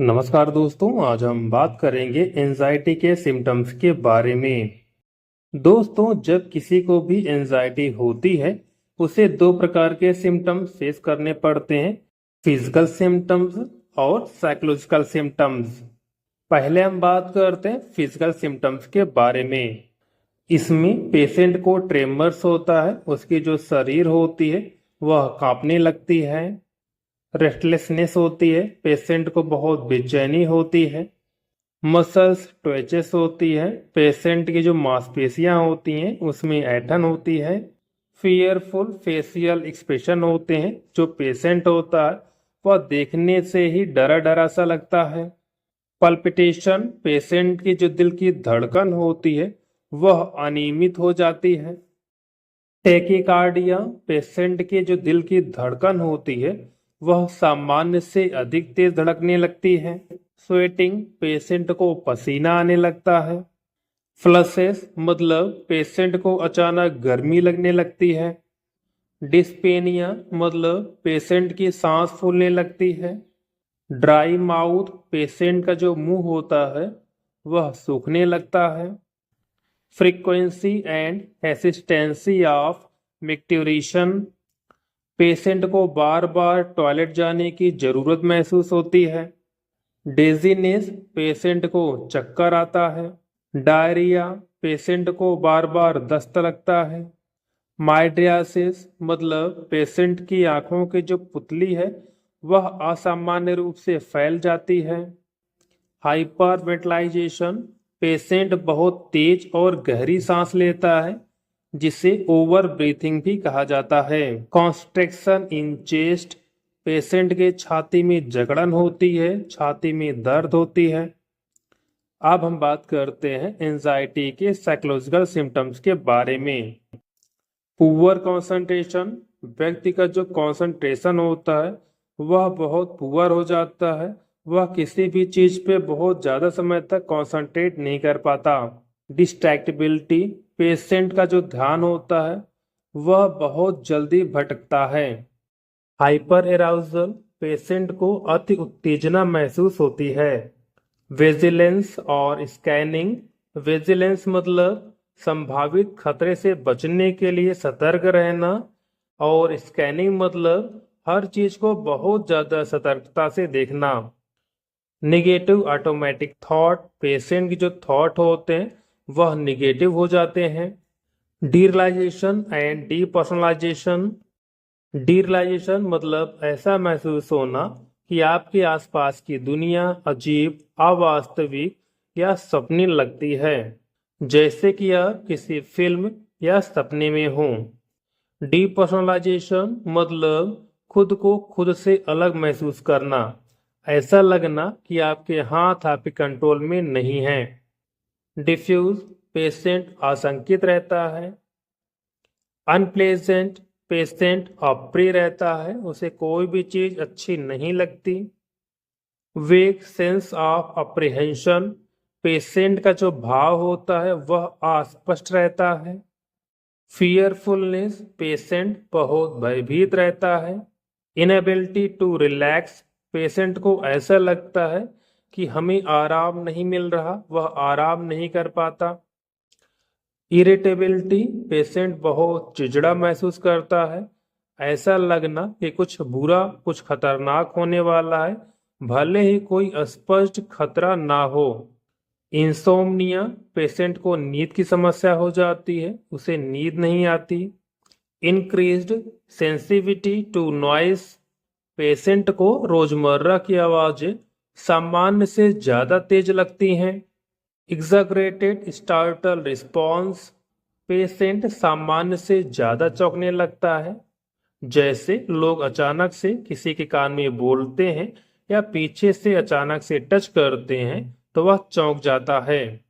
नमस्कार दोस्तों, आज हम बात करेंगे एंजाइटी के सिम्टम्स के बारे में। दोस्तों, जब किसी को भी एंजाइटी होती है उसे दो प्रकार के सिम्टम्स फेस करने पड़ते हैं, फिजिकल सिम्टम्स और साइकोलॉजिकल सिम्टम्स। पहले हम बात करते हैं फिजिकल सिम्टम्स के बारे में। इसमें पेशेंट को ट्रेमर्स होता है, उसकी जो शरीर होती है वह कांपने लगती है, रेस्टलेसनेस होती है, पेशेंट को बहुत बेचैनी होती है, मसल्स ट्वेचेस होती है, पेशेंट की जो मांसपेशियां होती हैं उसमें ऐंठन होती है, फियरफुल फेशियल एक्सप्रेशन होते हैं, जो पेशेंट होता है वह देखने से ही डरा डरा सा लगता है, पल्पिटेशन, पेशेंट की जो दिल की धड़कन होती है वह अनियमित हो जाती है, टेकिकार्डिया, पेशेंट के जो दिल की धड़कन होती है वह सामान्य से अधिक तेज धड़कने लगती है, स्वेटिंग, पेशेंट को पसीना आने लगता है, फ्लसेस मतलब पेशेंट को अचानक गर्मी लगने लगती है, डिस्पेनिया मतलब पेशेंट की सांस फूलने लगती है, ड्राई माउथ, पेशेंट का जो मुंह होता है वह सूखने लगता है, फ्रीक्वेंसी एंड एसिस्टेंसी ऑफ मिक्ट्यूरेशन, पेशेंट को बार बार टॉयलेट जाने की जरूरत महसूस होती है, डेजीनेस, पेशेंट को चक्कर आता है, डायरिया, पेशेंट को बार बार दस्त लगता है, माइड्रियासिस मतलब पेशेंट की आंखों की जो पुतली है वह असामान्य रूप से फैल जाती है, हाइपरवेंटिलाइजेशन, पेशेंट बहुत तेज और गहरी सांस लेता है जिसे ओवर ब्रीथिंग भी कहा जाता है, कॉन्स्ट्रिक्शन इन चेस्ट, पेशेंट के छाती में जकड़न होती है, छाती में दर्द होती है। अब हम बात करते हैं एंजाइटी के साइकोलॉजिकल सिम्टम्स के बारे में। पुअर कंसंट्रेशन, व्यक्ति का जो कंसंट्रेशन होता है वह बहुत पुअर हो जाता है, वह किसी भी चीज पे बहुत ज्यादा समय तक कंसंट्रेट नहीं कर पाता। डिस्ट्रैक्टिबिलिटी, पेशेंट का जो ध्यान होता है वह बहुत जल्दी भटकता है। हाइपर एराउजल, पेशेंट को अति उत्तेजना महसूस होती है। विजिलेंस और स्कैनिंग, विजिलेंस मतलब संभावित खतरे से बचने के लिए सतर्क रहना, और स्कैनिंग मतलब हर चीज को बहुत ज्यादा सतर्कता से देखना। निगेटिव ऑटोमेटिक थॉट, पेशेंट की जो थॉट होते हैं वह निगेटिव हो जाते हैं। डीरियलाइजेशन एंड डीपर्सनलाइजेशन, डीरियलाइजेशन मतलब ऐसा महसूस होना कि आपके आसपास की दुनिया अजीब, अवास्तविक या सपनी लगती है, जैसे कि आप किसी फिल्म या सपने में हों। डीपर्सनलाइजेशन मतलब खुद को खुद से अलग महसूस करना, ऐसा लगना कि आपके हाथ आपके कंट्रोल में नहीं है। डिफ्यूज, पेशेंट आशंकित रहता है। अनप्लेजेंट, पेशेंट अप्रिय रहता है, उसे कोई भी चीज अच्छी नहीं लगती। वेग सेंस ऑफ अप्रीहेंशन, पेशेंट का जो भाव होता है वह अस्पष्ट रहता है। फियरफुलनेस, पेशेंट बहुत भयभीत रहता है। इनएबिलिटी टू रिलैक्स, पेशेंट को ऐसा लगता है कि हमें आराम नहीं मिल रहा, वह आराम नहीं कर पाता। इरिटेबिलिटी, पेशेंट बहुत चिड़चिड़ा महसूस करता है, ऐसा लगना कि कुछ बुरा, कुछ खतरनाक होने वाला है, भले ही कोई स्पष्ट खतरा ना हो। इंसोम्निया, पेशेंट को नींद की समस्या हो जाती है, उसे नींद नहीं आती। Increased sensitivity to noise, patient को रोजमर्रा की आवाजें सामान्य से ज्यादा तेज लगती हैं। एग्जैगरेटेड स्टार्टल रिस्पॉन्स, पेशेंट सामान्य से ज्यादा चौंकने लगता है, जैसे लोग अचानक से किसी के कान में बोलते हैं या पीछे से अचानक से टच करते हैं तो वह चौंक जाता है।